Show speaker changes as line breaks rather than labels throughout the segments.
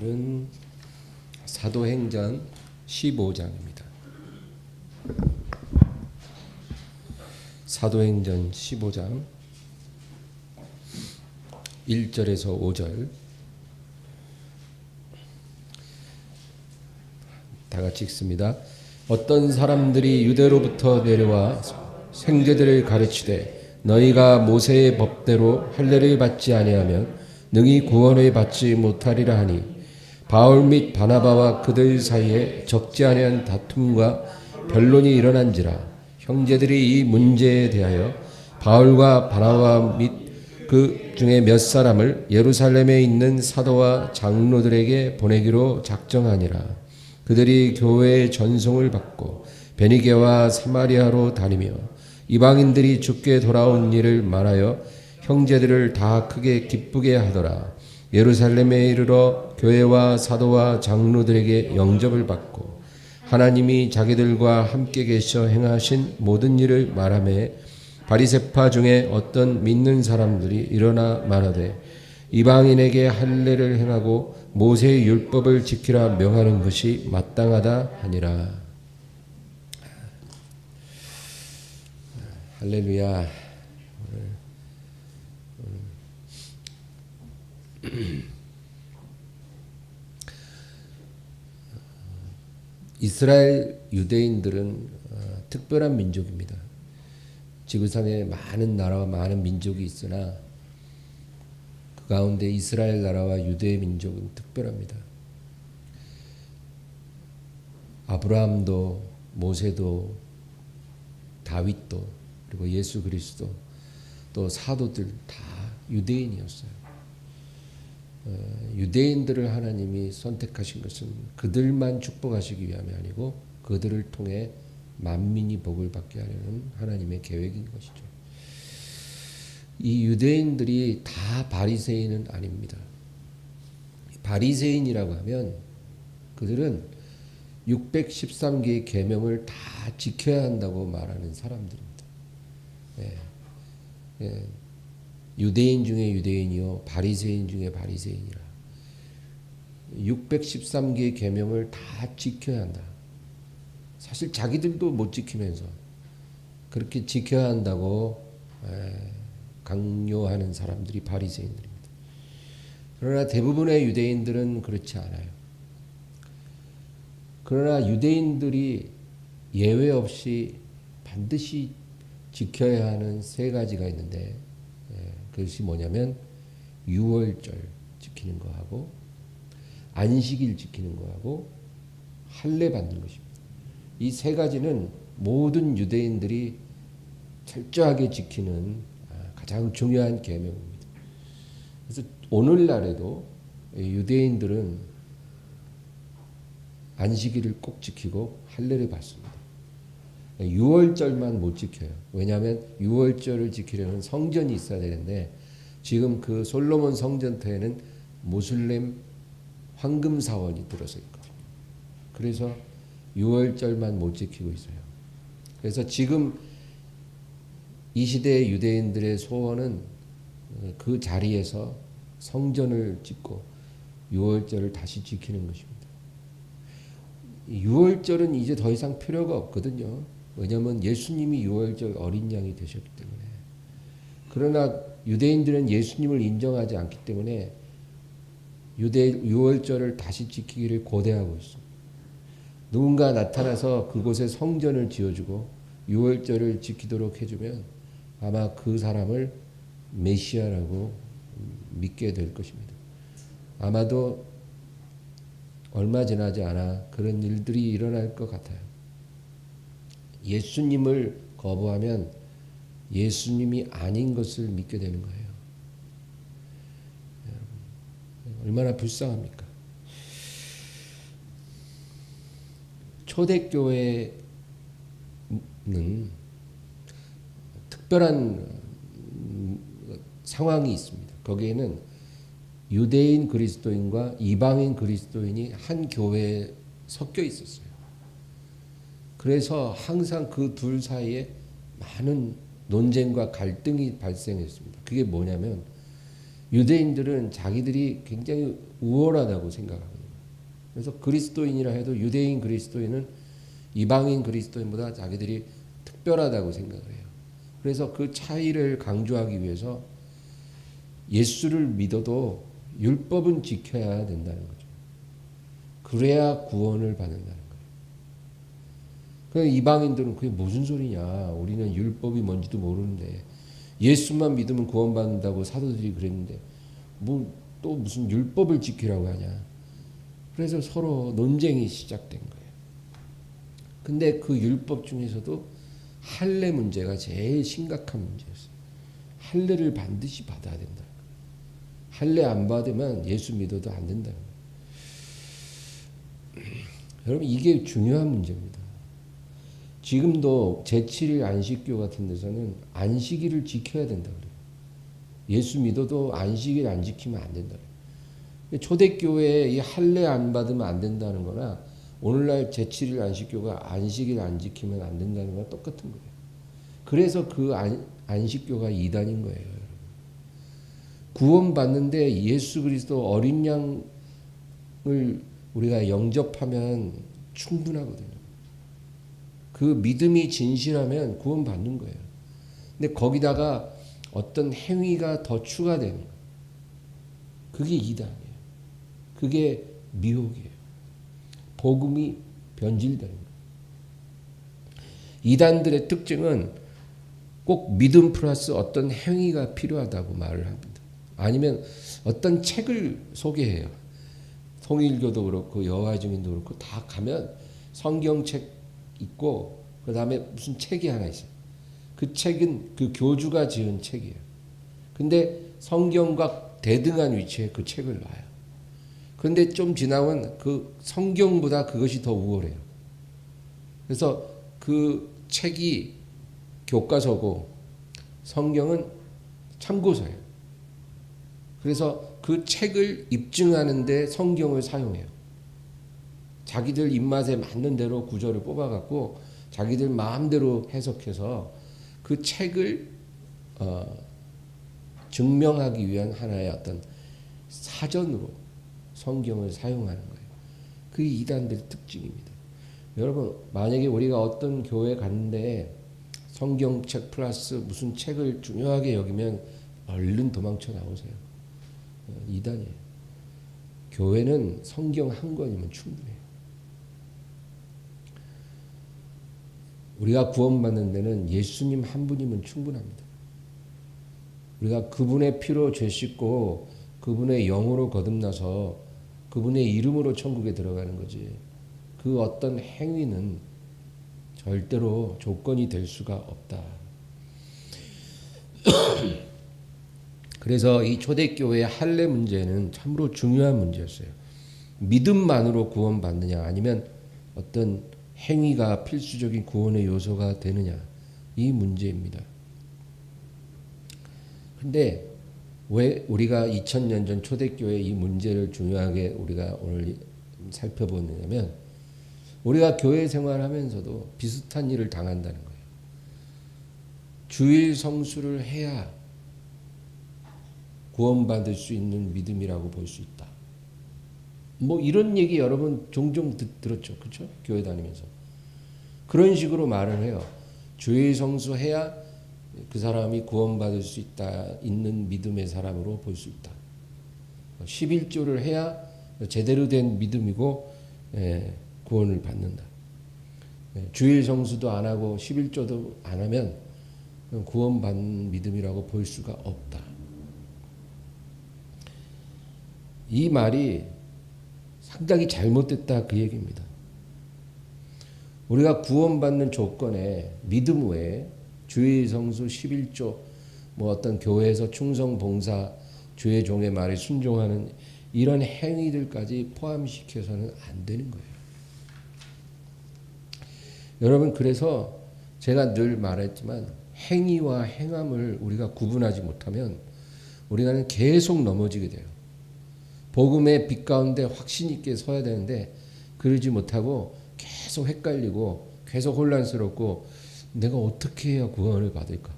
오늘은 사도행전 15장입니다. 사도행전 15장 1절에서 5절 다 같이 읽습니다. 어떤 사람들이 유대로부터 내려와 형제들을 가르치되 너희가 모세의 법대로 할례를 받지 아니하면 능히 구원을 받지 못하리라 하니 바울 및 바나바와 그들 사이에 적지 아니한 다툼과 변론이 일어난지라. 형제들이 이 문제에 대하여 바울과 바나바 및 그 중에 몇 사람을 예루살렘에 있는 사도와 장로들에게 보내기로 작정하니라. 그들이 교회의 전송을 받고 베니게와 사마리아로 다니며 이방인들이 주께 돌아온 일을 말하여 형제들을 다 크게 기쁘게 하더라. 예루살렘에 이르러 교회와 사도와 장로들에게 영접을 받고 하나님이 자기들과 함께 계셔 행하신 모든 일을 말하매 바리새파 중에 어떤 믿는 사람들이 일어나 말하되 이방인에게 할례를 행하고 모세의 율법을 지키라 명하는 것이 마땅하다 하니라. 할렐루야. 이스라엘 유대인들은 특별한 민족입니다. 지구상에 많은 나라와 많은 민족이 있으나 그 가운데 이스라엘 나라와 유대 민족은 특별합니다. 아브라함도 모세도 다윗도 그리고 예수 그리스도 또 사도들 다 유대인이었어요. 유대인들을 하나님이 선택하신 것은 그들만 축복하시기 위함이 아니고 그들을 통해 만민이 복을 받게 하려는 하나님의 계획인 것이죠. 이 유대인들이 다 바리새인은 아닙니다. 바리새인이라고 하면 그들은 613개의 계명을 다 지켜야 한다고 말하는 사람들입니다. 유대인 중에 유대인이요 바리새인 중에 바리새인이라. 613개의 계명을 다 지켜야 한다. 사실 자기들도 못 지키면서 그렇게 지켜야 한다고 강요하는 사람들이 바리새인들입니다. 그러나 대부분의 유대인들은 그렇지 않아요. 그러나 유대인들이 예외 없이 반드시 지켜야 하는 세 가지가 있는데 그것이 뭐냐면 유월절 지키는 거하고 안식일 지키는 거하고 할례 받는 것입니다. 이 세 가지는 모든 유대인들이 철저하게 지키는 가장 중요한 계명입니다. 그래서 오늘날에도 유대인들은 안식일을 꼭 지키고 할례를 받습니다. 유월절만 못 지켜요. 왜냐하면 유월절을 지키려면 성전이 있어야 되는데 지금 그 솔로몬 성전터에는 모슬렘 황금사원이 들어서 있거든요. 그래서 유월절만 못 지키고 있어요. 그래서 지금 이 시대의 유대인들의 소원은 그 자리에서 성전을 짓고 유월절을 다시 지키는 것입니다. 유월절은 이제 더 이상 필요가 없거든요. 왜냐하면 예수님이 유월절 어린 양이 되셨기 때문에. 그러나 유대인들은 예수님을 인정하지 않기 때문에 유월절을 다시 지키기를 고대하고 있습니다. 누군가 나타나서 그곳에 성전을 지어주고 유월절을 지키도록 해주면 아마 그 사람을 메시아라고 믿게 될 것입니다. 아마도 얼마 지나지 않아 그런 일들이 일어날 것 같아요. 예수님을 거부하면 예수님이 아닌 것을 믿게 되는 거예요. 얼마나 불쌍합니까? 초대교회는 특별한 상황이 있습니다. 거기에는 유대인 그리스도인과 이방인 그리스도인이 한 교회에 섞여 있었어요. 그래서 항상 그 둘 사이에 많은 논쟁과 갈등이 발생했습니다. 그게 뭐냐면 유대인들은 자기들이 굉장히 우월하다고 생각합니다. 그래서 그리스도인이라 해도 유대인 그리스도인은 이방인 그리스도인보다 자기들이 특별하다고 생각을 해요. 그래서 그 차이를 강조하기 위해서 예수를 믿어도 율법은 지켜야 된다는 거죠. 그래야 구원을 받는다는 거예요. 그러니까 이방인들은 그게 무슨 소리냐. 우리는 율법이 뭔지도 모르는데 예수만 믿으면 구원받는다고 사도들이 그랬는데 뭐 또 무슨 율법을 지키라고 하냐. 그래서 서로 논쟁이 시작된 거예요. 근데 그 율법 중에서도 할례 문제가 제일 심각한 문제였어요. 할례를 반드시 받아야 된다. 할례 안 받으면 예수 믿어도 안 된다는 거예요. 여러분 이게 중요한 문제입니다. 지금도 제7일 안식교 같은 데서는 안식일을 지켜야 된다 그래요. 예수 믿어도 안식일 안 지키면 안 된다 그래요. 초대교회에 이 할례 안 받으면 안 된다는 거나 오늘날 제7일 안식교가 안식일 안 지키면 안 된다는 거랑 똑같은 거예요. 그래서 그 안식교가 이단인 거예요. 여러분. 구원받는데 예수 그리스도 어린 양을 우리가 영접하면 충분하거든요. 그 믿음이 진실하면 구원받는 거예요. 근데 거기다가 어떤 행위가 더 추가되는 거예요. 그게 이단이에요. 그게 미혹이에요. 복음이 변질되는 거예요. 이단들의 특징은 꼭 믿음 플러스 어떤 행위가 필요하다고 말을 합니다. 아니면 어떤 책을 소개해요. 통일교도 그렇고 여호와 증인도 그렇고 다 가면 성경책 있고 그 다음에 무슨 책이 하나 있어요. 그 책은 그 교주가 지은 책이에요. 근데 성경과 대등한 위치에 그 책을 놔요. 그런데 좀 지나면 그 성경보다 그것이 더 우월해요. 그래서 그 책이 교과서고 성경은 참고서예요. 그래서 그 책을 입증하는데 성경을 사용해요. 자기들 입맛에 맞는 대로 구절을 뽑아갖고 자기들 마음대로 해석해서 그 책을 증명하기 위한 하나의 어떤 사전으로 성경을 사용하는 거예요. 그게 이단들의 특징입니다. 여러분 만약에 우리가 어떤 교회 갔는데 성경책 플러스 무슨 책을 중요하게 여기면 얼른 도망쳐 나오세요. 이단이에요. 교회는 성경 한 권이면 충분해요. 우리가 구원받는 데는 예수님 한 분이면 충분합니다. 우리가 그분의 피로 죄 씻고 그분의 영으로 거듭나서 그분의 이름으로 천국에 들어가는 거지. 그 어떤 행위는 절대로 조건이 될 수가 없다. 그래서 이 초대교회의 할례 문제는 참으로 중요한 문제였어요. 믿음만으로 구원받느냐 아니면 어떤 행위가 필수적인 구원의 요소가 되느냐 이 문제입니다. 근데 왜 우리가 2000년 전 초대교회 이 문제를 중요하게 우리가 오늘 살펴보느냐면 우리가 교회 생활하면서도 비슷한 일을 당한다는 거예요. 주일 성수를 해야 구원받을 수 있는 믿음이라고 볼 수 있다. 뭐 이런 얘기 여러분 종종 들었죠. 그렇죠? 교회 다니면서. 그런 식으로 말을 해요. 주일 성수해야 그 사람이 구원받을 수 있는 믿음의 사람으로 볼 수 있다. 11조를 해야 제대로 된 믿음이고 구원을 받는다. 주일 성수도 안 하고 11조도 안 하면 구원받는 믿음이라고 볼 수가 없다. 이 말이 상당히 잘못됐다 그 얘기입니다. 우리가 구원받는 조건에 믿음 외에 주일 성수 11조 뭐 어떤 교회에서 충성 봉사 주의 종의 말에 순종하는 이런 행위들까지 포함시켜서는 안 되는 거예요. 여러분 그래서 제가 늘 말했지만 행위와 행함을 우리가 구분하지 못하면 우리는 계속 넘어지게 돼요. 복음의 빛 가운데 확신 있게 서야 되는데 그러지 못하고 계속 헷갈리고 계속 혼란스럽고 내가 어떻게 해야 구원을 받을까?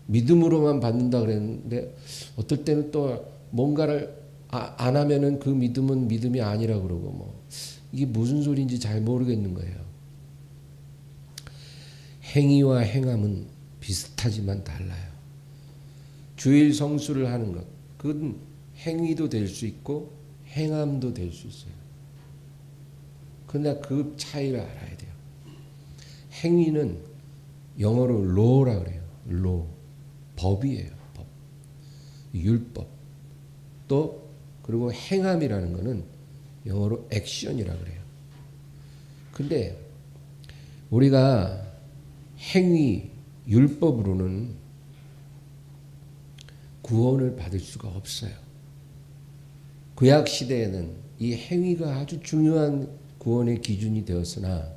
믿음으로만 받는다 그랬는데 어떨 때는 또 뭔가를 안 하면은 그 믿음은 믿음이 아니라 그러고 뭐 이게 무슨 소리인지 잘 모르겠는 거예요. 행위와 행함은 비슷하지만 달라요. 주일 성수를 하는 것, 그건 행위도 될 수 있고 행함도 될 수 있어요. 그러나 그 차이를 알아야 돼요. 행위는 영어로 law라 그래요. law, 법이에요. 법, 율법. 또 그리고 행함이라는 거는 영어로 action이라 그래요. 근데 우리가 행위, 율법으로는 구원을 받을 수가 없어요. 구약 시대에는 이 행위가 아주 중요한 구원의 기준이 되었으나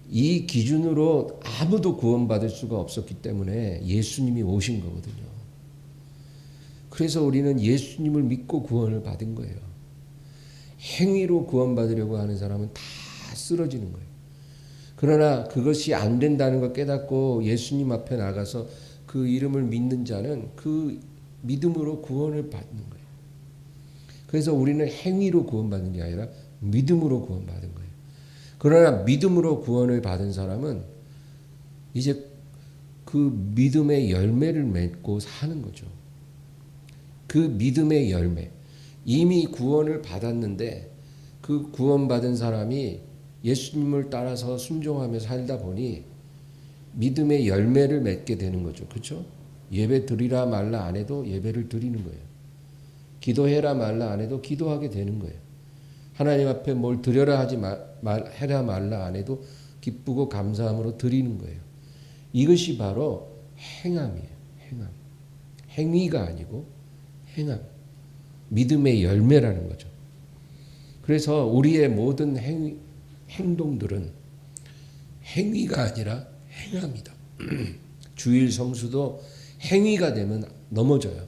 이 기준으로 아무도 구원받을 수가 없었기 때문에 예수님이 오신 거거든요. 그래서 우리는 예수님을 믿고 구원을 받은 거예요. 행위로 구원받으려고 하는 사람은 다 쓰러지는 거예요. 그러나 그것이 안 된다는 걸 깨닫고 예수님 앞에 나가서 그 이름을 믿는 자는 그 믿음으로 구원을 받는 거예요. 그래서 우리는 행위로 구원받는 게 아니라 믿음으로 구원받은 거예요. 그러나 믿음으로 구원을 받은 사람은 이제 그 믿음의 열매를 맺고 사는 거죠. 그 믿음의 열매. 이미 구원을 받았는데 그 구원받은 사람이 예수님을 따라서 순종하며 살다 보니 믿음의 열매를 맺게 되는 거죠. 그렇죠? 예배 드리라 말라 안 해도 예배를 드리는 거예요. 기도해라 말라 안 해도 기도하게 되는 거예요. 하나님 앞에 뭘 드려라 하지 해라 말라 안 해도 기쁘고 감사함으로 드리는 거예요. 이것이 바로 행함이에요. 행함. 행위가 아니고 행함. 믿음의 열매라는 거죠. 그래서 우리의 모든 행동들은 행위가 아니라 행함이다. 주일 성수도 행위가 되면 넘어져요.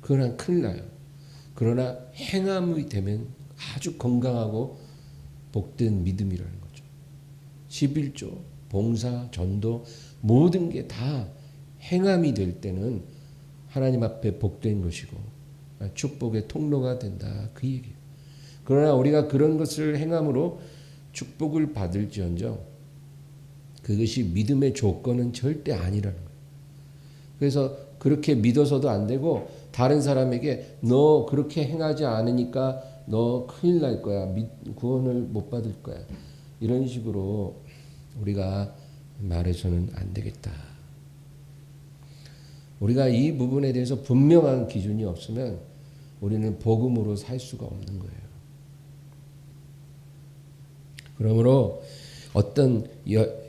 그러나 큰일 나요. 그러나 행함이 되면 아주 건강하고 복된 믿음이라는 거죠. 11조, 봉사, 전도 모든 게 다 행함이 될 때는 하나님 앞에 복된 것이고 축복의 통로가 된다. 그 얘기예요. 그러나 우리가 그런 것을 행함으로 축복을 받을지언정 그것이 믿음의 조건은 절대 아니라는 거예요. 그래서 그렇게 믿어서도 안 되고 다른 사람에게 너 그렇게 행하지 않으니까 너 큰일 날 거야. 구원을 못 받을 거야. 이런 식으로 우리가 말해서는 안 되겠다. 우리가 이 부분에 대해서 분명한 기준이 없으면 우리는 복음으로 살 수가 없는 거예요. 그러므로 어떤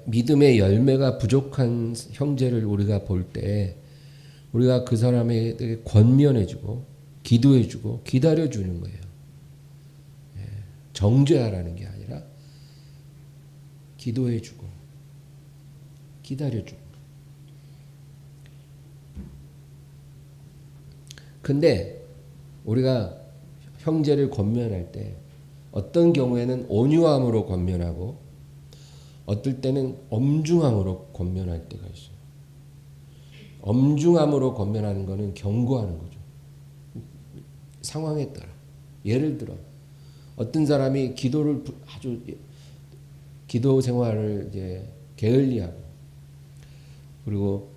믿음의 열매가 부족한 형제를 우리가 볼 때 우리가 그 사람에게 권면해주고 기도해주고 기다려주는 거예요. 정죄하라는 게 아니라 기도해주고 기다려주고. 근데 우리가 형제를 권면할 때 어떤 경우에는 온유함으로 권면하고 어떨 때는 엄중함으로 권면할 때가 있어요. 엄중함으로 권면하는 것은 경고하는 거죠. 상황에 따라. 예를 들어 어떤 사람이 기도를 아주 기도 생활을 이제 게을리하고 그리고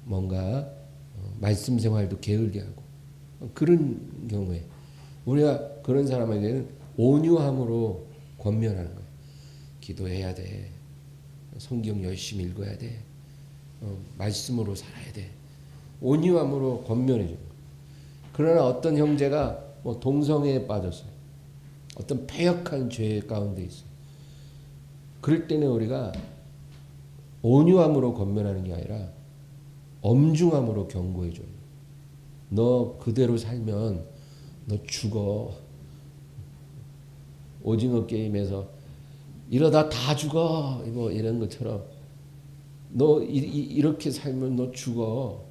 뭔가 말씀 생활도 게을리하고 그런 경우에 우리가 그런 사람에게는 온유함으로 권면하는 거예요. 기도해야 돼. 성경 열심히 읽어야 돼. 말씀으로 살아야 돼. 온유함으로 권면해 줘요. 그러나 어떤 형제가 뭐 동성애에 빠졌어요. 어떤 패역한 죄 가운데 있어요. 그럴 때는 우리가 온유함으로 권면하는 게 아니라 엄중함으로 경고해 줘요. 너 그대로 살면 너 죽어. 오징어 게임에서 이러다 다 죽어. 뭐 이런 것처럼 너 이렇게 살면 너 죽어.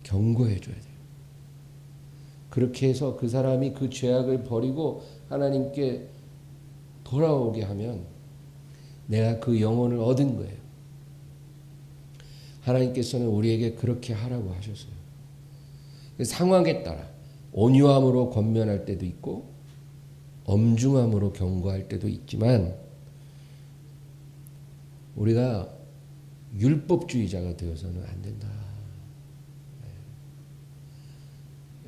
경고해 줘야 돼요. 그렇게 해서 그 사람이 그 죄악을 버리고 하나님께 돌아오게 하면 내가 그 영혼을 얻은 거예요. 하나님께서는 우리에게 그렇게 하라고 하셨어요. 상황에 따라 온유함으로 권면할 때도 있고 엄중함으로 경고할 때도 있지만 우리가 율법주의자가 되어서는 안 된다.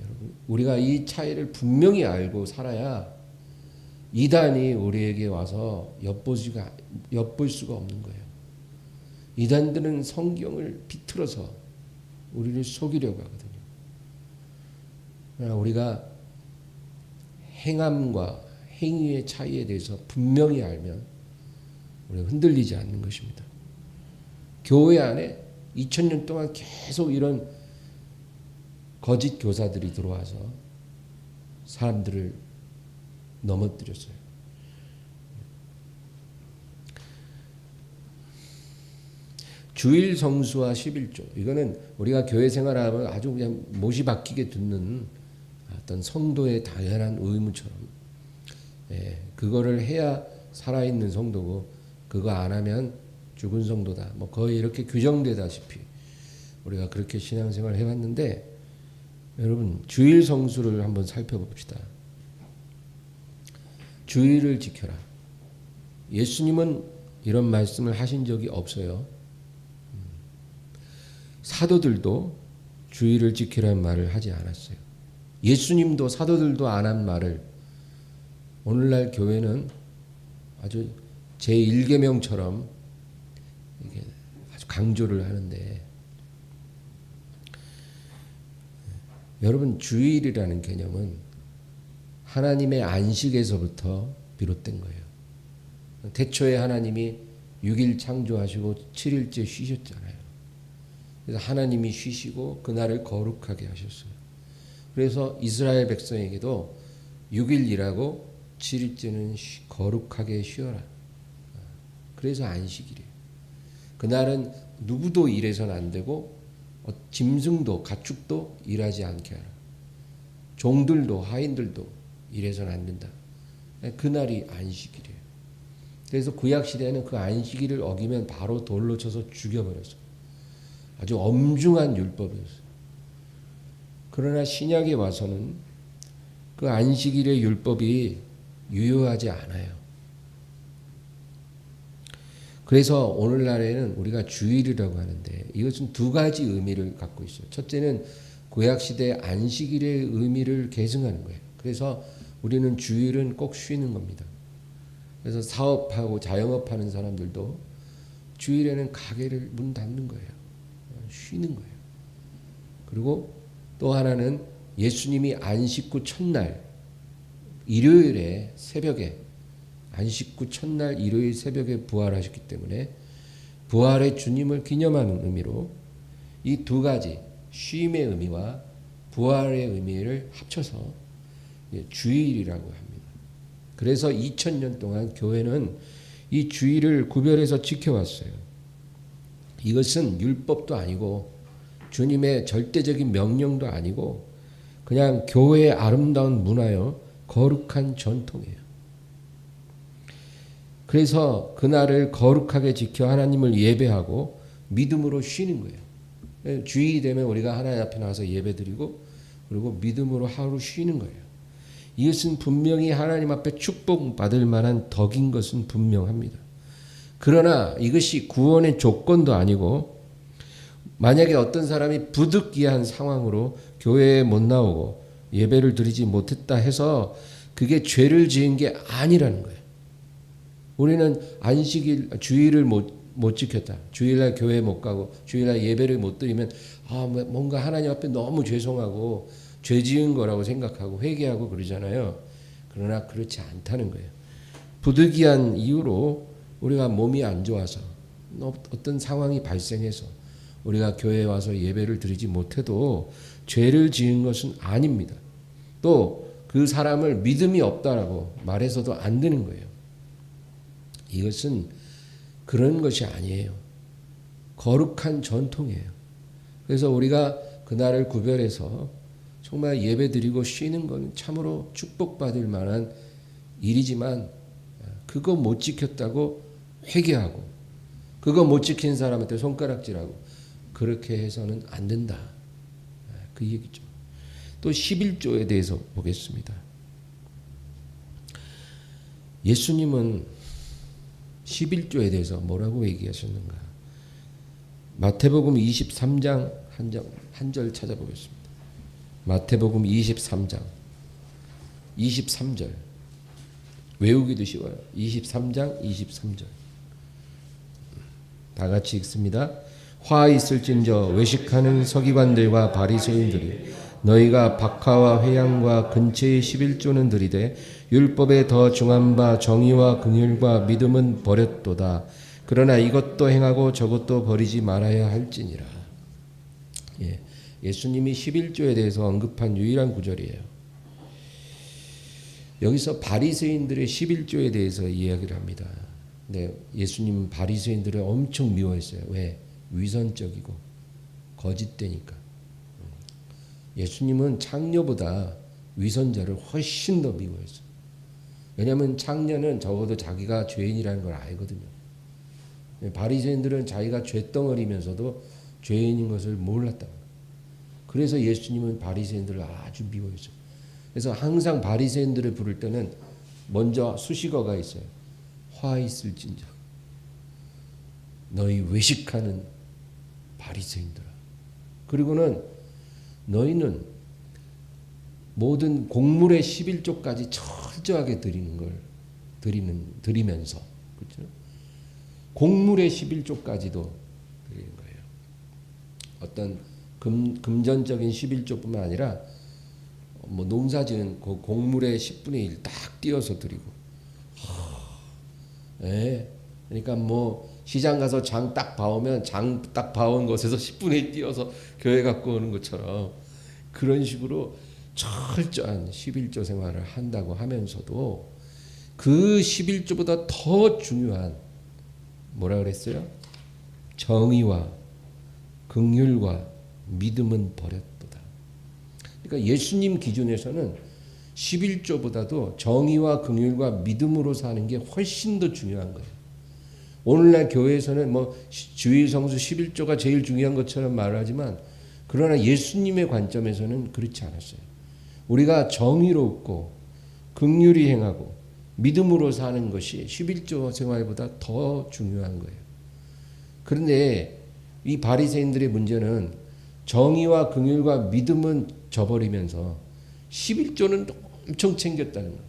여러분, 우리가 이 차이를 분명히 알고 살아야 이단이 우리에게 와서 엿볼 수가 없는 거예요. 이단들은 성경을 비틀어서 우리를 속이려고 하거든요. 그러나 우리가 행함과 행위의 차이에 대해서 분명히 알면 우리가 흔들리지 않는 것입니다. 교회 안에 2000년 동안 계속 이런 거짓 교사들이 들어와서 사람들을 넘어뜨렸어요. 주일 성수와 11조, 이거는 우리가 교회 생활하면 아주 그냥 못이 박히게 듣는 어떤 성도의 당연한 의무처럼, 그거를 해야 살아있는 성도고 그거 안 하면 죽은 성도다. 뭐 거의 이렇게 규정되다시피 우리가 그렇게 신앙생활을 해왔는데, 여러분 주일 성수를 한번 살펴봅시다. 주일을 지켜라. 예수님은 이런 말씀을 하신 적이 없어요. 사도들도 주일을 지키라는 말을 하지 않았어요. 예수님도 사도들도 안 한 말을 오늘날 교회는 아주 제1계명처럼 이게 아주 강조를 하는데, 여러분 주일이라는 개념은 하나님의 안식에서부터 비롯된 거예요. 태초에 하나님이 6일 창조하시고 7일째 쉬셨잖아요. 그래서 하나님이 쉬시고 그날을 거룩하게 하셨어요. 그래서 이스라엘 백성에게도 6일 일하고 7일째는 거룩하게 쉬어라. 그래서 안식일이에요. 그날은 누구도 일해서는 안 되고 짐승도 가축도 일하지 않게 하라. 종들도 하인들도 일해서는 안 된다. 그날이 안식일이에요. 그래서 구약시대에는 그 안식일을 어기면 바로 돌로 쳐서 죽여버렸어요. 아주 엄중한 율법이었어요. 그러나 신약에 와서는 그 안식일의 율법이 유효하지 않아요. 그래서 오늘날에는 우리가 주일이라고 하는데 이것은 두 가지 의미를 갖고 있어요. 첫째는 구약시대 안식일의 의미를 계승하는 거예요. 그래서 우리는 주일은 꼭 쉬는 겁니다. 그래서 사업하고 자영업하는 사람들도 주일에는 가게를 문 닫는 거예요. 쉬는 거예요. 그리고 또 하나는 예수님이 안식구 첫날 일요일에 새벽에, 안식구 첫날 일요일 새벽에 부활하셨기 때문에 부활의 주님을 기념하는 의미로 이 두 가지 쉼의 의미와 부활의 의미를 합쳐서 주일이라고 합니다. 그래서 2000년 동안 교회는 이 주일을 구별해서 지켜왔어요. 이것은 율법도 아니고 주님의 절대적인 명령도 아니고 그냥 교회의 아름다운 문화요, 거룩한 전통이에요. 그래서 그날을 거룩하게 지켜 하나님을 예배하고 믿음으로 쉬는 거예요. 주일이 되면 우리가 하나님 앞에 나와서 예배드리고 그리고 믿음으로 하루 쉬는 거예요. 이것은 분명히 하나님 앞에 축복받을 만한 덕인 것은 분명합니다. 그러나 이것이 구원의 조건도 아니고, 만약에 어떤 사람이 부득이한 상황으로 교회에 못 나오고 예배를 드리지 못했다 해서 그게 죄를 지은 게 아니라는 거예요. 우리는 안식일, 주일을 못 지켰다. 주일날 교회 못 가고 주일날 예배를 못 드리면 뭔가 하나님 앞에 너무 죄송하고 죄 지은 거라고 생각하고 회개하고 그러잖아요. 그러나 그렇지 않다는 거예요. 부득이한 이유로 우리가 몸이 안 좋아서 어떤 상황이 발생해서 우리가 교회에 와서 예배를 드리지 못해도 죄를 지은 것은 아닙니다. 또 그 사람을 믿음이 없다라고 말해서도 안 되는 거예요. 이것은 그런 것이 아니에요. 거룩한 전통이에요. 그래서 우리가 그날을 구별해서 정말 예배 드리고 쉬는 건 참으로 축복받을 만한 일이지만 그거 못 지켰다고 회개하고 그거 못 지킨 사람한테 손가락질하고 그렇게 해서는 안 된다. 그 얘기죠. 또 11조에 대해서 보겠습니다. 예수님은 11조에 대해서 뭐라고 얘기하셨는가? 마태복음 23장 한 절 찾아보겠습니다. 마태복음 23장 23절 외우기도 쉬워요. 23장 23절 다 같이 읽습니다. 화 있을진저 외식하는 서기관들과 바리새인들이 너희가 박하와 회양과 근처의 11조는 들이되 율법에 더 중한 바 정의와 긍휼과 믿음은 버렸도다. 그러나 이것도 행하고 저것도 버리지 말아야 할지니라. 예수님이 11조에 대해서 언급한 유일한 구절이에요. 여기서 바리새인들의 11조에 대해서 이야기를 합니다. 근데 예수님은 바리새인들을 엄청 미워했어요. 왜? 위선적이고 거짓되니까. 예수님은 창녀보다 위선자를 훨씬 더 미워했어요. 왜냐하면 창녀는 적어도 자기가 죄인이라는 걸 알거든요. 바리새인들은 자기가 죄덩어리면서도 죄인인 것을 몰랐다. 그래서 예수님은 바리새인들을 아주 미워했어요. 그래서 항상 바리새인들을 부를 때는 먼저 수식어가 있어요. 화 있을진저 너희 외식하는 바리새인들아. 그리고는 너희는 모든 곡물의 11조까지 철저하게 드리면서 그렇죠? 곡물의 11조까지도 드리는 거예요. 어떤 금전적인 11조뿐만 아니라 뭐 농사지은 그 곡물의 10분의 1 딱 띄어서 드리고. 그러니까 뭐 시장 가서 장 딱 봐오면 장 딱 봐온 것에서 10분의 1 띄어서 교회 갖고 오는 것처럼 그런 식으로 철저한 11조 생활을 한다고 하면서도 그 11조보다 더 중요한 뭐라 그랬어요? 정의와 긍휼과 믿음은 버렸도다. 그러니까 예수님 기준에서는 11조보다도 정의와 긍휼과 믿음으로 사는 게 훨씬 더 중요한 거예요. 오늘날 교회에서는 뭐 주일 성수 11조가 제일 중요한 것처럼 말하지만 그러나 예수님의 관점에서는 그렇지 않았어요. 우리가 정의롭고 긍휼히 행하고 믿음으로 사는 것이 11조 생활보다 더 중요한 거예요. 그런데 이 바리새인들의 문제는 정의와 긍휼과 믿음은 저버리면서 11조는 엄청 챙겼다는 거예요.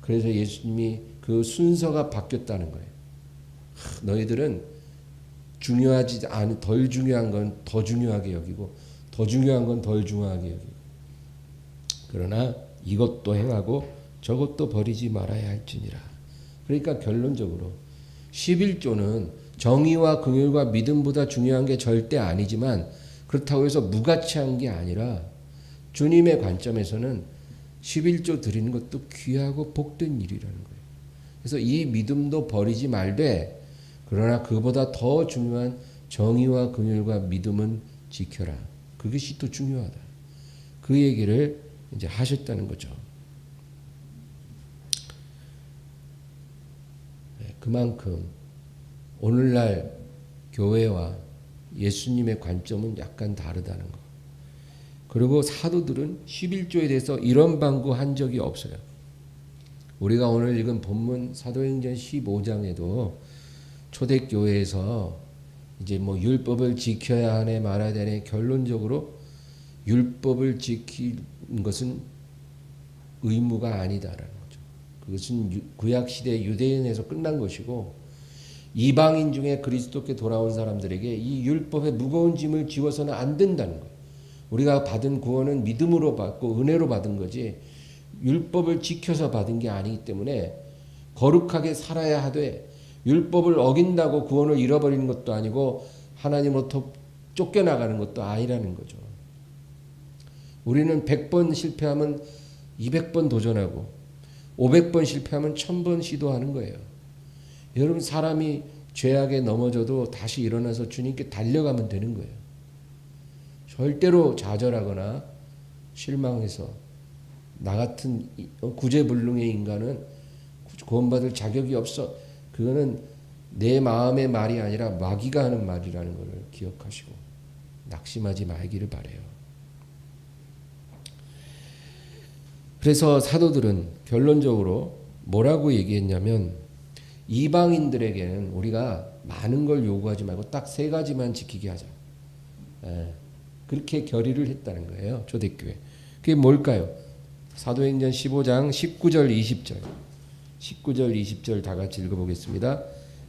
그래서 예수님이 그 순서가 바뀌었다는 거예요. 너희들은 중요하지 않은 덜 중요한 건 더 중요하게 여기고 더 중요한 건 덜 중요하게 여기고 그러나 이것도 행하고 저것도 버리지 말아야 할지니라. 그러니까 결론적으로 11조는 정의와 긍휼과 믿음보다 중요한 게 절대 아니지만 그렇다고 해서 무가치한 게 아니라 주님의 관점에서는 11조 드리는 것도 귀하고 복된 일이라는 거예요. 그래서 이 믿음도 버리지 말되 그러나 그보다 더 중요한 정의와 긍휼과 믿음은 지켜라. 그것이 또 중요하다. 그 얘기를 이제 하셨다는 거죠. 그만큼 오늘날 교회와 예수님의 관점은 약간 다르다는 거. 그리고 사도들은 11조에 대해서 이런 방구한 적이 없어요. 우리가 오늘 읽은 본문 사도행전 15장에도 초대교회에서 이제 뭐 율법을 지켜야 하네 말아야 되네 결론적으로 율법을 지키는 것은 의무가 아니다라는 거죠. 그것은 구약시대 유대인에서 끝난 것이고 이방인 중에 그리스도께 돌아온 사람들에게 이 율법의 무거운 짐을 지워서는 안 된다는 거예요. 우리가 받은 구원은 믿음으로 받고 은혜로 받은 거지 율법을 지켜서 받은 게 아니기 때문에 거룩하게 살아야 하되 율법을 어긴다고 구원을 잃어버리는 것도 아니고 하나님으로부터 쫓겨나가는 것도 아니라는 거죠. 우리는 100번 실패하면 200번 도전하고 500번 실패하면 1000번 시도하는 거예요. 여러분 사람이 죄악에 넘어져도 다시 일어나서 주님께 달려가면 되는 거예요. 절대로 좌절하거나 실망해서 나 같은 구제불능의 인간은 구원받을 자격이 없어. 그거는 내 마음의 말이 아니라 마귀가 하는 말이라는 것을 기억하시고 낙심하지 말기를 바라요. 그래서 사도들은 결론적으로 뭐라고 얘기했냐면 이방인들에게는 우리가 많은 걸 요구하지 말고 딱 세 가지만 지키게 하자. 그렇게 결의를 했다는 거예요. 초대교회. 그게 뭘까요? 사도행전 15장 19절 20절. 19절 20절 다 같이 읽어보겠습니다.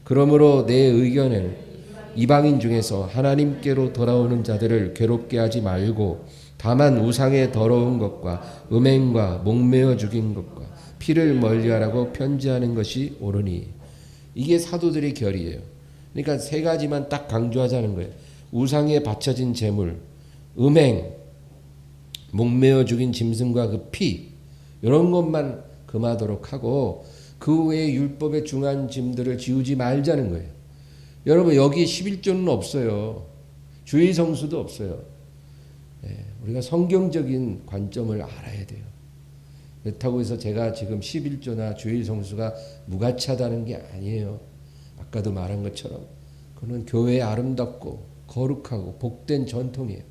그러므로 내 의견은 이방인 중에서 하나님께로 돌아오는 자들을 괴롭게 하지 말고 다만 우상의 더러운 것과 음행과 목매어 죽인 것과 피를 멀리하라고 편지하는 것이 옳으니. 이게 사도들의 결의예요. 그러니까 세 가지만 딱 강조하자는 거예요. 우상에 바쳐진 제물, 음행, 목매어 죽인 짐승과 그 피, 이런 것만 금하도록 하고 그 외에 율법에 중한 짐들을 지우지 말자는 거예요. 여러분 여기 11조는 없어요. 주일 성수도 없어요. 우리가 성경적인 관점을 알아야 돼요. 그렇다고 해서 제가 지금 11조나 주일 성수가 무가치하다는 게 아니에요. 아까도 말한 것처럼 그는 교회의 아름답고 거룩하고 복된 전통이에요.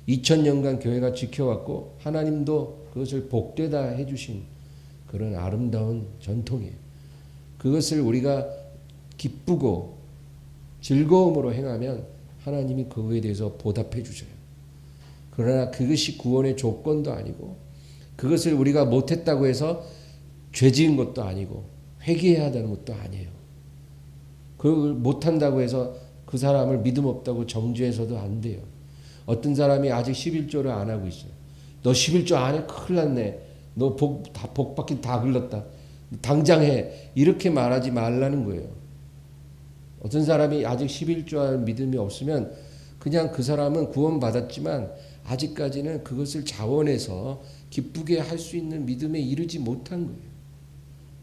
2000년간 교회가 지켜왔고 하나님도 그것을 복되다 해주신 그런 아름다운 전통이에요. 그것을 우리가 기쁘고 즐거움으로 행하면 하나님이 그거에 대해서 보답해 주셔요. 그러나 그것이 구원의 조건도 아니고 그것을 우리가 못했다고 해서 죄 지은 것도 아니고 회개해야 하는 것도 아니에요. 그걸 못한다고 해서 그 사람을 믿음 없다고 정죄해서도 안 돼요. 어떤 사람이 아직 11조를 안 하고 있어요. 너 11조 안 해? 큰일 났네. 너 복 받긴 다 글렀다. 당장 해. 이렇게 말하지 말라는 거예요. 어떤 사람이 아직 11조 할 믿음이 없으면 그냥 그 사람은 구원받았지만 아직까지는 그것을 자원해서 기쁘게 할 수 있는 믿음에 이르지 못한 거예요.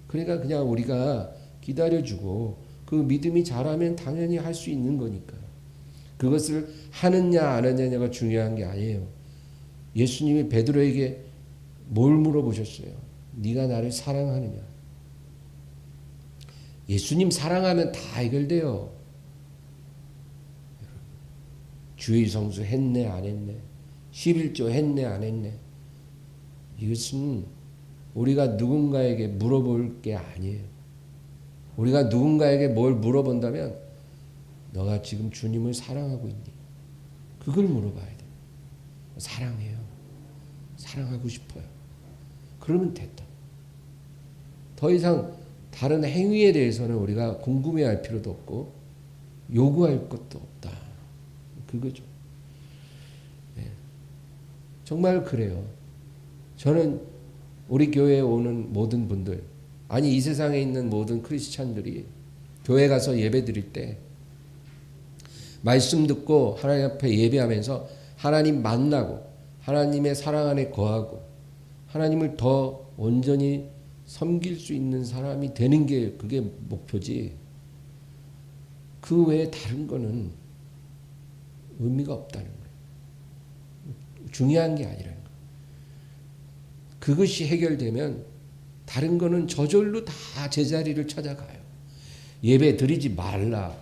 그러니까 그냥 우리가 기다려주고 그 믿음이 자라면 당연히 할 수 있는 거니까. 그것을 하느냐 안 하느냐가 중요한 게 아니에요. 예수님이 베드로에게 뭘 물어보셨어요? 네가 나를 사랑하느냐? 예수님 사랑하면 다 해결돼요. 주일 성수 했네 안 했네? 11조 했네 안 했네? 이것은 우리가 누군가에게 물어볼 게 아니에요. 우리가 누군가에게 뭘 물어본다면 너가 지금 주님을 사랑하고 있니? 그걸 물어봐야 돼요. 사랑해요. 사랑하고 싶어요. 그러면 됐다. 더 이상 다른 행위에 대해서는 우리가 궁금해할 필요도 없고 요구할 것도 없다. 그거죠. 네. 정말 그래요. 저는 우리 교회에 오는 모든 분들, 아니 이 세상에 있는 모든 크리스찬들이 교회 가서 예배 드릴 때 말씀 듣고 하나님 앞에 예배하면서 하나님 만나고 하나님의 사랑 안에 거하고 하나님을 더 온전히 섬길 수 있는 사람이 되는 게 그게 목표지. 그 외에 다른 거는 의미가 없다는 거예요. 중요한 게 아니라는 거예요. 그것이 해결되면 다른 거는 저절로 다 제자리를 찾아가요. 예배 드리지 말라.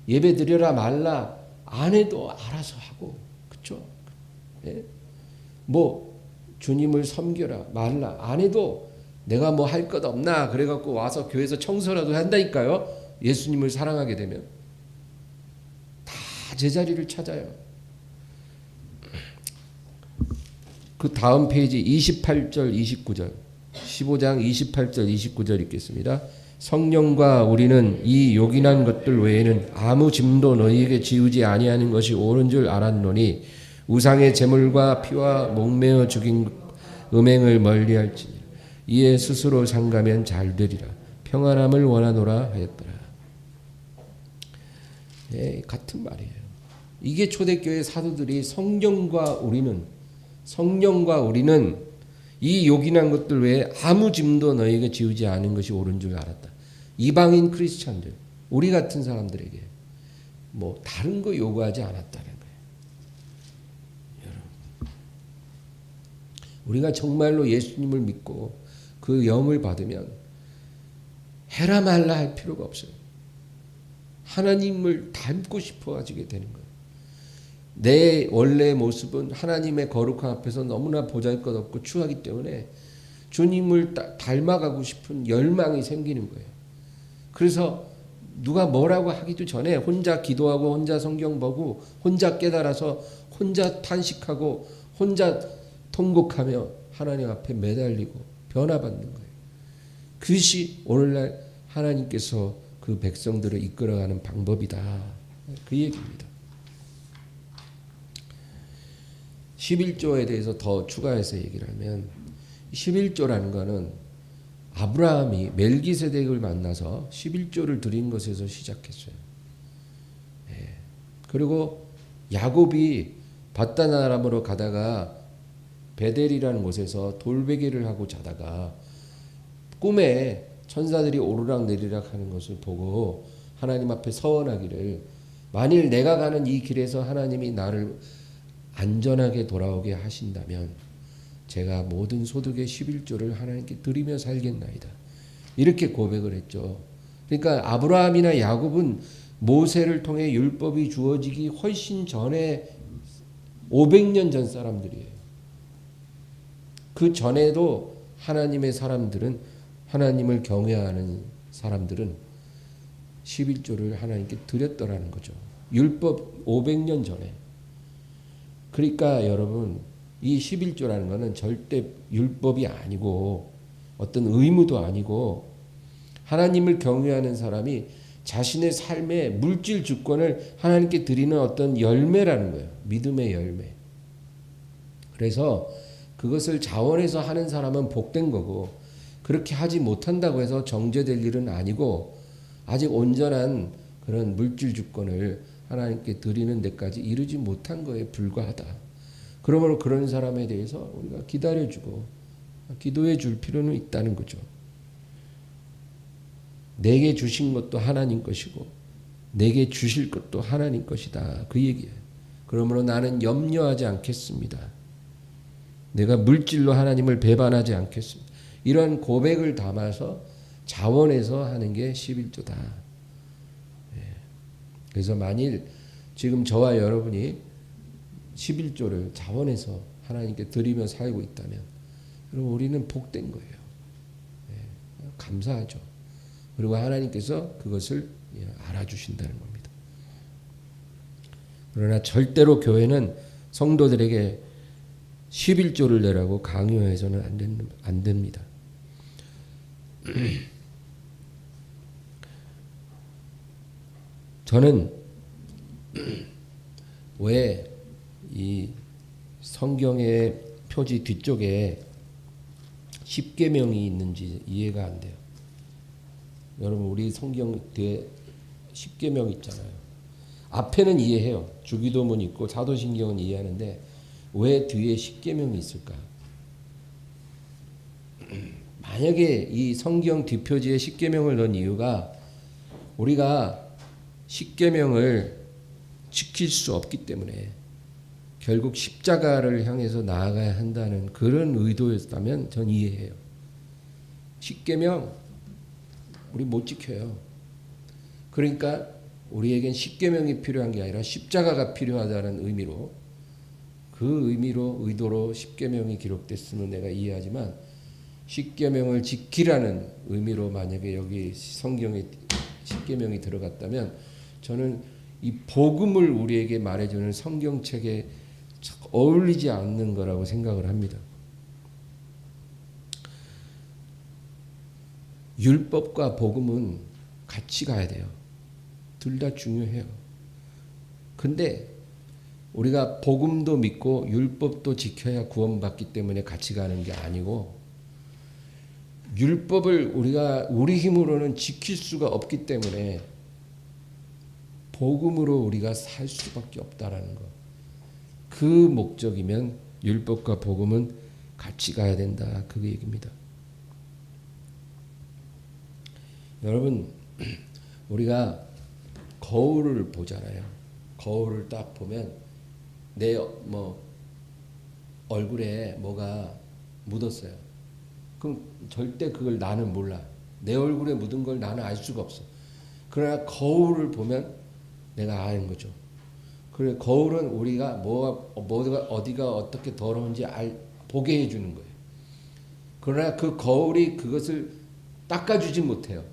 예배 드려라 말라. 안 해도 알아서 하고. 그렇죠? 예? 뭐 주님을 섬겨라 말라. 안 해도 내가 뭐 할 것 없나 그래갖고 와서 교회에서 청소라도 한다니까요. 예수님을 사랑하게 되면 다 제자리를 찾아요. 그 다음 페이지 28절 29절 15장 28절 29절 읽겠습니다. 성령과 우리는 이 요긴한 것들 외에는 아무 짐도 너희에게 지우지 아니하는 것이 옳은 줄 알았노니 우상의 제물과 피와 목매어 죽인 음행을 멀리할지니 이에 스스로 상가면 잘 되리라. 평안함을 원하노라 하였더라. 네, 같은 말이에요. 이게 초대교회 사도들이 성령과 우리는 이 요긴한 것들 외에 아무 짐도 너희에게 지우지 않은 것이 옳은 줄 알았다. 이방인 크리스찬들, 우리 같은 사람들에게 뭐 다른 거 요구하지 않았다는 거예요. 여러분, 우리가 정말로 예수님을 믿고 그 영을 받으면 해라 말라 할 필요가 없어요. 하나님을 닮고 싶어지게 되는 거예요. 내 원래의 모습은 하나님의 거룩한 앞에서 너무나 보잘것없고 추하기 때문에 주님을 닮아가고 싶은 열망이 생기는 거예요. 그래서 누가 뭐라고 하기도 전에 혼자 기도하고 혼자 성경 보고 혼자 깨달아서 혼자 탄식하고 혼자 통곡하며 하나님 앞에 매달리고 변화받는 거예요. 그것이 오늘날 하나님께서 그 백성들을 이끌어가는 방법이다. 그 얘기입니다. 11조에 대해서 더 추가해서 얘기를 하면 11조라는 거는 아브라함이 멜기세덱을 만나서 11조를 드린 것에서 시작했어요. 예. 그리고 야곱이 바다나람으로 가다가 베델이라는 곳에서 돌베개를 하고 자다가 꿈에 천사들이 오르락 내리락 하는 것을 보고 하나님 앞에 서원하기를 만일 내가 가는 이 길에서 하나님이 나를 안전하게 돌아오게 하신다면 제가 모든 소득의 11조를 하나님께 드리며 살겠나이다. 이렇게 고백을 했죠. 그러니까 아브라함이나 야곱은 모세를 통해 율법이 주어지기 훨씬 전에 500년 전 사람들이에요. 그 전에도 하나님의 사람들은 하나님을 경외하는 사람들은 11조를 하나님께 드렸더라는 거죠. 율법 500년 전에. 그러니까 여러분 이 11조라는 것은 절대 율법이 아니고 어떤 의무도 아니고 하나님을 경외하는 사람이 자신의 삶의 물질 주권을 하나님께 드리는 어떤 열매라는 거예요. 믿음의 열매. 그래서 그것을 자원해서 하는 사람은 복된 거고 그렇게 하지 못한다고 해서 정죄될 일은 아니고 아직 온전한 그런 물질 주권을 하나님께 드리는 데까지 이르지 못한 거에 불과하다. 그러므로 그런 사람에 대해서 우리가 기다려주고 기도해 줄 필요는 있다는 거죠. 내게 주신 것도 하나님 것이고 내게 주실 것도 하나님 것이다. 그 얘기예요. 그러므로 나는 염려하지 않겠습니다. 내가 물질로 하나님을 배반하지 않겠습니다. 이런 고백을 담아서 자원해서 하는 게 11조다. 그래서 만일 지금 저와 여러분이 11조를 자원해서 하나님께 드리며 살고 있다면 그럼 우리는 복된 거예요. 감사하죠. 그리고 하나님께서 그것을 알아주신다는 겁니다. 그러나 절대로 교회는 성도들에게 11조를 내라고 강요해서는 안 됩니다. 저는 왜 이 성경의 표지 뒤쪽에 10계명이 있는지 이해가 안 돼요. 여러분 우리 성경 뒤에 10계명 있잖아요. 앞에는 이해해요. 주기도문 있고 사도신경은 이해하는데 왜 뒤에 10계명이 있을까? 만약에 이 성경 뒷표지에 10계명을 넣은 이유가 우리가 10계명을 지킬 수 없기 때문에 결국 십자가를 향해서 나아가야 한다는 그런 의도였다면 전 이해해요. 10계명 우리 못 지켜요. 그러니까 우리에겐 10계명이 필요한 게 아니라 십자가가 필요하다는 의미로 그 의도로 10계명이 기록됐으면 내가 이해하지만 10계명을 지키라는 의미로 만약에 여기 성경에 10계명이 들어갔다면 저는 이 복음을 우리에게 말해주는 성경책에 어울리지 않는 거라고 생각을 합니다. 율법과 복음은 같이 가야 돼요. 둘 다 중요해요. 근데 우리가 복음도 믿고 율법도 지켜야 구원받기 때문에 같이 가는 게 아니고 율법을 우리가 우리 힘으로는 지킬 수가 없기 때문에 복음으로 우리가 살 수밖에 없다라는 거. 그 목적이면 율법과 복음은 같이 가야 된다. 그 얘기입니다. 여러분 우리가 거울을 보잖아요. 거울을 딱 보면 내 얼굴에 뭐가 묻었어요. 그럼 절대 그걸 나는 몰라. 내 얼굴에 묻은 걸 나는 알 수가 없어. 그러나 거울을 보면 내가 아는 거죠. 그래 거울은 우리가 뭐가 어디가 어떻게 더러운지 보게 해주는 거예요. 그러나 그 거울이 그것을 닦아주지 못해요.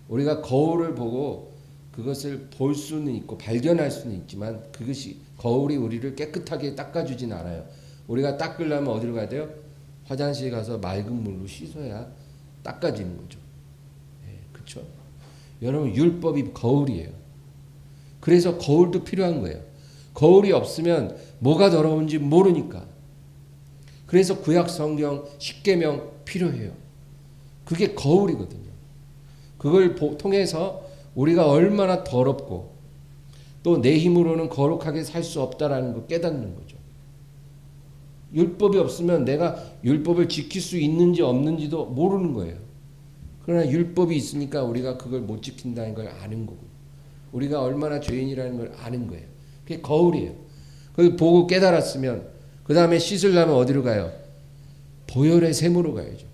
우리가 거울을 보고 그것을 볼 수는 있고 발견할 수는 있지만 그것이 거울이 우리를 깨끗하게 닦아주진 않아요. 우리가 닦으려면 어디로 가야 돼요? 화장실 가서 맑은 물로 씻어야 닦아지는 거죠. 그렇죠? 여러분 율법이 거울이에요. 그래서 거울도 필요한 거예요. 거울이 없으면 뭐가 더러운지 모르니까. 그래서 구약 성경 십계명 필요해요. 그게 거울이거든요. 그걸 통해서 우리가 얼마나 더럽고 또 내 힘으로는 거룩하게 살 수 없다라는 걸 깨닫는 거죠. 율법이 없으면 내가 율법을 지킬 수 있는지 없는지도 모르는 거예요. 그러나 율법이 있으니까 우리가 그걸 못 지킨다는 걸 아는 거고 우리가 얼마나 죄인이라는 걸 아는 거예요. 그게 거울이에요. 그걸 보고 깨달았으면 그 다음에 씻으려면 어디로 가요? 보혈의 샘으로 가야죠.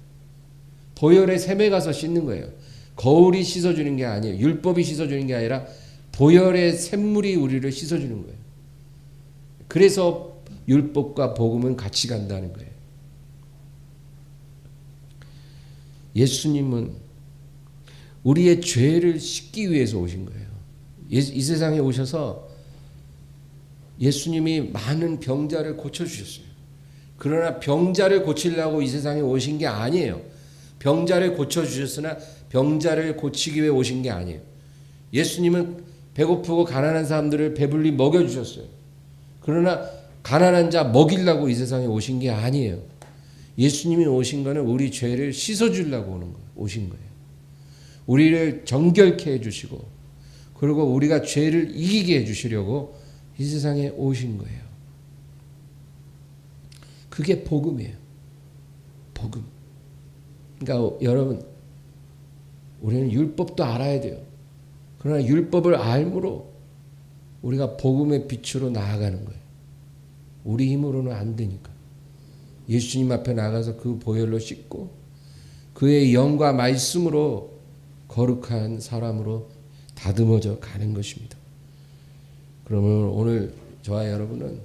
보혈의 샘에 가서 씻는 거예요. 거울이 씻어주는 게 아니에요. 율법이 씻어주는 게 아니라 보혈의 샘물이 우리를 씻어주는 거예요. 그래서 율법과 복음은 같이 간다는 거예요. 예수님은 우리의 죄를 씻기 위해서 오신 거예요. 이 세상에 오셔서 예수님이 많은 병자를 고쳐주셨어요. 그러나 병자를 고치려고 이 세상에 오신 게 아니에요. 병자를 고쳐주셨으나 병자를 고치기 위해 오신 게 아니에요. 예수님은 배고프고 가난한 사람들을 배불리 먹여주셨어요. 그러나 가난한 자 먹이려고 이 세상에 오신 게 아니에요. 예수님이 오신 거는 우리 죄를 씻어주려고 오신 거예요. 우리를 정결케 해주시고 그리고 우리가 죄를 이기게 해주시려고 이 세상에 오신 거예요. 그게 복음이에요. 복음. 그러니까 여러분 우리는 율법도 알아야 돼요. 그러나 율법을 알므로 우리가 복음의 빛으로 나아가는 거예요. 우리 힘으로는 안 되니까. 예수님 앞에 나가서 그 보혈로 씻고 그의 영과 말씀으로 거룩한 사람으로 다듬어져 가는 것입니다. 그러면 오늘 저와 여러분은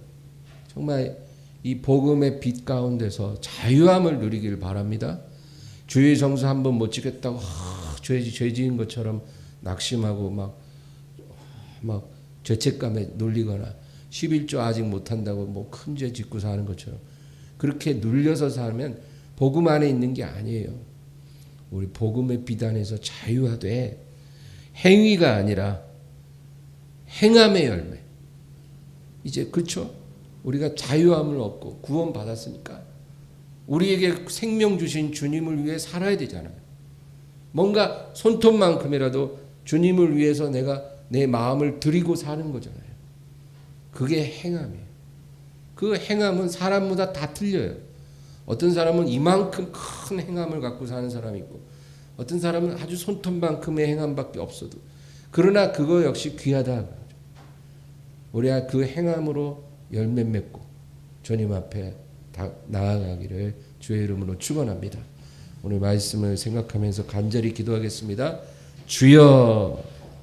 정말 이 복음의 빛 가운데서 자유함을 누리길 바랍니다. 주의 성수 한번 못 지켰다고 죄 지은 것처럼 낙심하고 막 죄책감에 눌리거나 11조 아직 못한다고 뭐 큰 죄 짓고 사는 것처럼 그렇게 눌려서 살면 복음 안에 있는 게 아니에요. 우리 복음의 비단에서 자유하되 행위가 아니라 행함의 열매. 이제 그렇죠? 우리가 자유함을 얻고 구원 받았으니까 우리에게 생명 주신 주님을 위해 살아야 되잖아요. 뭔가 손톱만큼이라도 주님을 위해서 내가 내 마음을 드리고 사는 거잖아요. 그게 행함이에요. 그 행함은 사람마다 다 틀려요. 어떤 사람은 이만큼 큰 행함을 갖고 사는 사람이 있고 어떤 사람은 아주 손톱만큼의 행함밖에 없어도 그러나 그거 역시 귀하다. 우리가 그 행함으로 열매 맺고 주님 앞에 나아가기를 주의 이름으로 축원합니다. 오늘 말씀을 생각하면서 간절히 기도하겠습니다. 주여